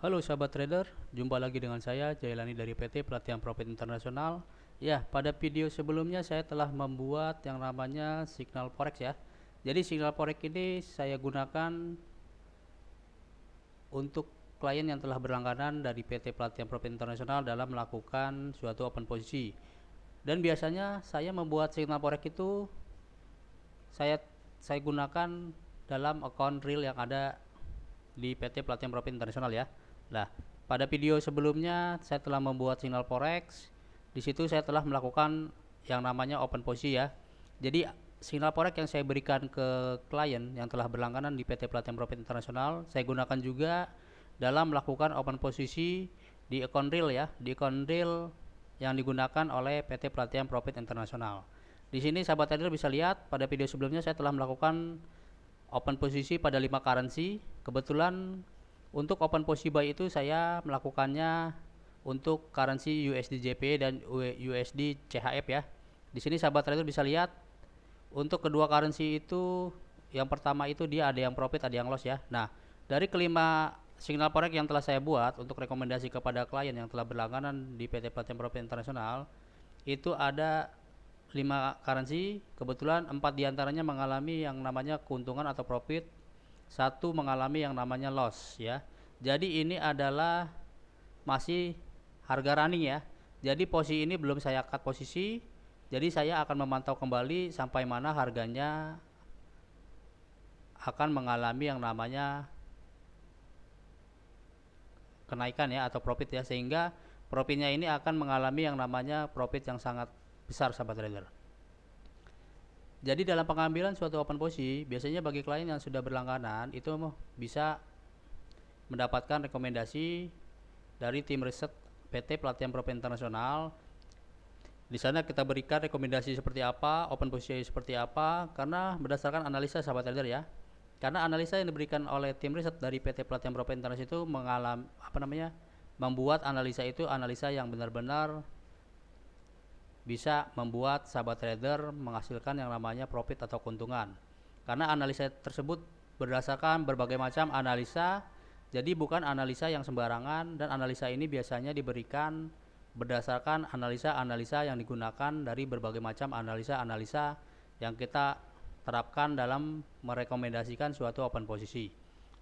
Halo sahabat trader, jumpa lagi dengan saya Jailani dari PT Pelatihan Profit Internasional. Ya, pada video sebelumnya saya telah membuat yang namanya signal forex ya. Jadi signal forex ini saya gunakan untuk klien yang telah berlangganan dari PT Pelatihan Profit Internasional dalam melakukan suatu open posisi. Dan biasanya saya membuat signal forex itu saya saya gunakan dalam account real yang ada di PT Pelatihan Profit Internasional ya. Nah, pada video sebelumnya saya telah membuat signal forex. Di situ saya telah melakukan yang namanya open posisi ya. Jadi signal forex yang saya berikan ke klien yang telah berlangganan di PT Pelatihan Profit Internasional, saya gunakan juga dalam melakukan open posisi di account real ya, di account real yang digunakan oleh PT Pelatihan Profit Internasional. Di sini sahabat trader bisa lihat pada video sebelumnya saya telah melakukan open posisi pada 5 currency. Kebetulan untuk open posisi buy itu saya melakukannya untuk currency USD JP dan USD CHF ya. Di sini sahabat trader bisa lihat untuk kedua currency itu yang pertama itu dia ada yang profit, ada yang loss ya. Nah, dari kelima signal forex yang telah saya buat untuk rekomendasi kepada klien yang telah berlangganan di PT Pelatihan Profit Internasional, itu ada 5 currency, kebetulan 4 diantaranya mengalami yang namanya keuntungan atau profit, satu mengalami yang namanya loss ya. Jadi ini adalah masih harga running ya. Jadi posisi ini belum saya cut posisi. Jadi saya akan memantau kembali sampai mana harganya akan mengalami yang namanya kenaikan ya atau profit ya, sehingga profitnya ini akan mengalami yang namanya profit yang sangat besar sahabat trader. Jadi dalam pengambilan suatu open posisi, biasanya bagi klien yang sudah berlangganan itu bisa mendapatkan rekomendasi dari tim riset PT Pelatihan Profit Internasional. Di sana kita berikan rekomendasi seperti apa, open posisi seperti apa, karena berdasarkan analisa sahabat trader ya. Karena analisa yang diberikan oleh tim riset dari PT Pelatihan Profit Internasional itu membuat analisa itu analisa yang benar-benar bisa membuat sahabat trader menghasilkan yang namanya profit atau keuntungan. Karena analisa tersebut berdasarkan berbagai macam analisa, jadi bukan analisa yang sembarangan, dan analisa ini biasanya diberikan berdasarkan analisa-analisa yang digunakan dari berbagai macam analisa-analisa yang kita terapkan dalam merekomendasikan suatu open posisi.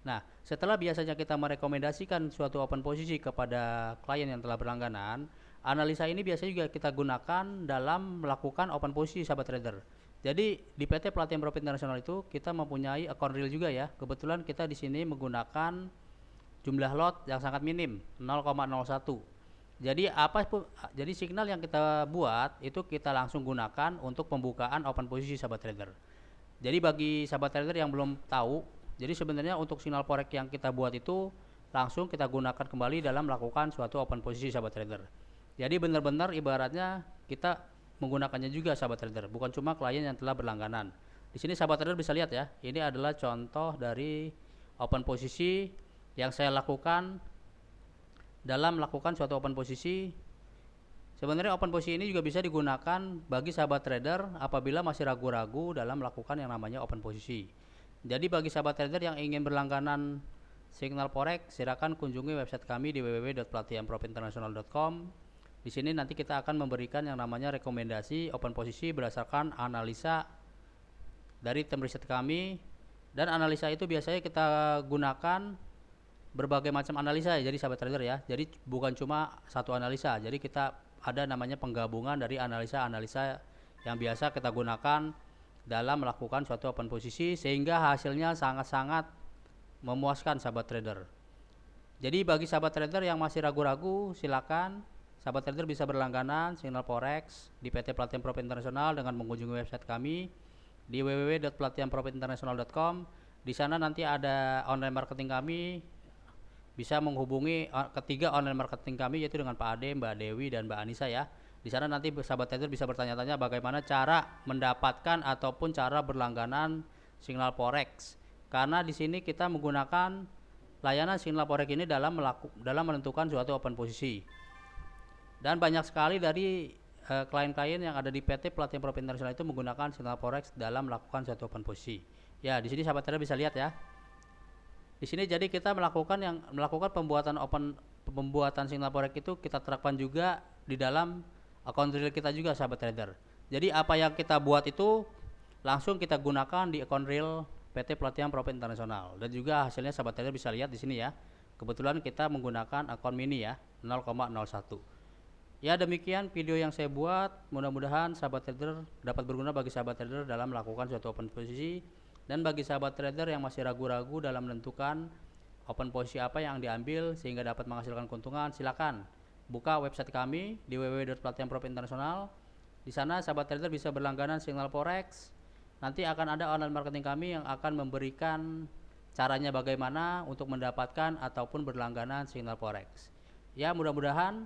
Nah, setelah biasanya kita merekomendasikan suatu open posisi kepada klien yang telah berlangganan, analisa ini biasanya juga kita gunakan dalam melakukan open posisi sahabat trader. Jadi di PT Pelatihan Profit Internasional itu kita mempunyai account real juga ya. Kebetulan kita di sini menggunakan jumlah lot yang sangat minim 0,01. Jadi signal yang kita buat itu kita langsung gunakan untuk pembukaan open posisi sahabat trader. Jadi bagi sahabat trader yang belum tahu, jadi sebenarnya untuk signal forex yang kita buat itu langsung kita gunakan kembali dalam melakukan suatu open posisi sahabat trader. Jadi benar-benar ibaratnya kita menggunakannya juga sahabat trader, bukan cuma klien yang telah berlangganan. Di sini sahabat trader bisa lihat ya, ini adalah contoh dari open posisi yang saya lakukan dalam melakukan suatu open posisi. Sebenarnya open posisi ini juga bisa digunakan bagi sahabat trader apabila masih ragu-ragu dalam melakukan yang namanya open posisi. Jadi bagi sahabat trader yang ingin berlangganan signal forex, silakan kunjungi website kami di www.pelatihanprofinternational.com. Di sini nanti kita akan memberikan yang namanya rekomendasi open posisi berdasarkan analisa dari tim riset kami, dan analisa itu biasanya kita gunakan berbagai macam analisa ya, jadi sahabat trader ya. Jadi bukan cuma satu analisa. Jadi kita ada namanya penggabungan dari analisa-analisa yang biasa kita gunakan dalam melakukan suatu open posisi, sehingga hasilnya sangat-sangat memuaskan sahabat trader. Jadi bagi sahabat trader yang masih ragu-ragu, silakan sahabat trader bisa berlangganan signal forex di PT Pelatihan Profit Internasional dengan mengunjungi website kami di www.pelatihanprofitinternational.com. Di sana nanti ada online marketing kami, bisa menghubungi ketiga online marketing kami, yaitu dengan Pak Ade, Mbak Dewi, dan Mbak Anissa ya. Di sana nanti sahabat trader bisa bertanya-tanya bagaimana cara mendapatkan ataupun cara berlangganan signal forex. Karena di sini kita menggunakan layanan signal forex ini dalam menentukan suatu open posisi. Dan banyak sekali dari klien-klien yang ada di PT Pelatihan Profit Internasional itu menggunakan signal forex dalam melakukan suatu open posisi. Ya, di sini sahabat trader bisa lihat ya. Di sini jadi kita melakukan pembuatan signal forex itu kita terapkan juga di dalam akun real kita juga, sahabat trader. Jadi apa yang kita buat itu langsung kita gunakan di akun real PT Pelatihan Profit Internasional, dan juga hasilnya sahabat trader bisa lihat di sini ya. Kebetulan kita menggunakan akun mini ya, 0,01. Ya, demikian video yang saya buat. Mudah-mudahan sahabat trader dapat berguna bagi sahabat trader dalam melakukan suatu open posisi, dan bagi sahabat trader yang masih ragu-ragu dalam menentukan open posisi apa yang diambil sehingga dapat menghasilkan keuntungan, silakan buka website kami di www.pelatihanprofit.international. Di sana sahabat trader bisa berlangganan signal forex. Nanti akan ada online marketing kami yang akan memberikan caranya bagaimana untuk mendapatkan ataupun berlangganan signal forex. Ya, mudah-mudahan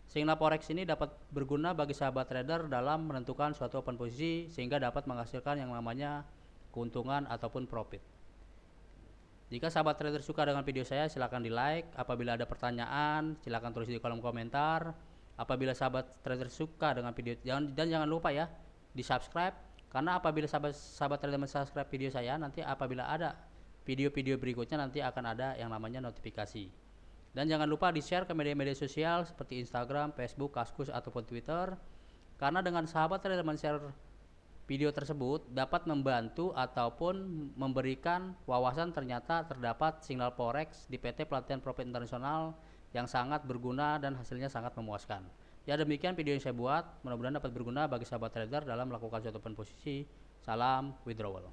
signal forex ini dapat berguna bagi sahabat trader dalam menentukan suatu open posisi sehingga dapat menghasilkan yang namanya keuntungan ataupun profit. Jika sahabat trader suka dengan video saya, silahkan di like. Apabila ada pertanyaan, silahkan tulis di kolom komentar. Apabila sahabat trader suka dengan video, jangan lupa ya di subscribe, karena apabila sahabat trader subscribe video saya, nanti apabila ada video-video berikutnya nanti akan ada yang namanya notifikasi. Dan jangan lupa di share ke media-media sosial seperti Instagram, Facebook, Kaskus ataupun Twitter, karena dengan sahabat trader men-share video tersebut dapat membantu ataupun memberikan wawasan ternyata terdapat signal forex di PT Pelatihan Profit Internasional yang sangat berguna dan hasilnya sangat memuaskan. Ya, demikian video yang saya buat, mudah-mudahan dapat berguna bagi sahabat trader dalam melakukan suatu open posisi. Salam withdrawal.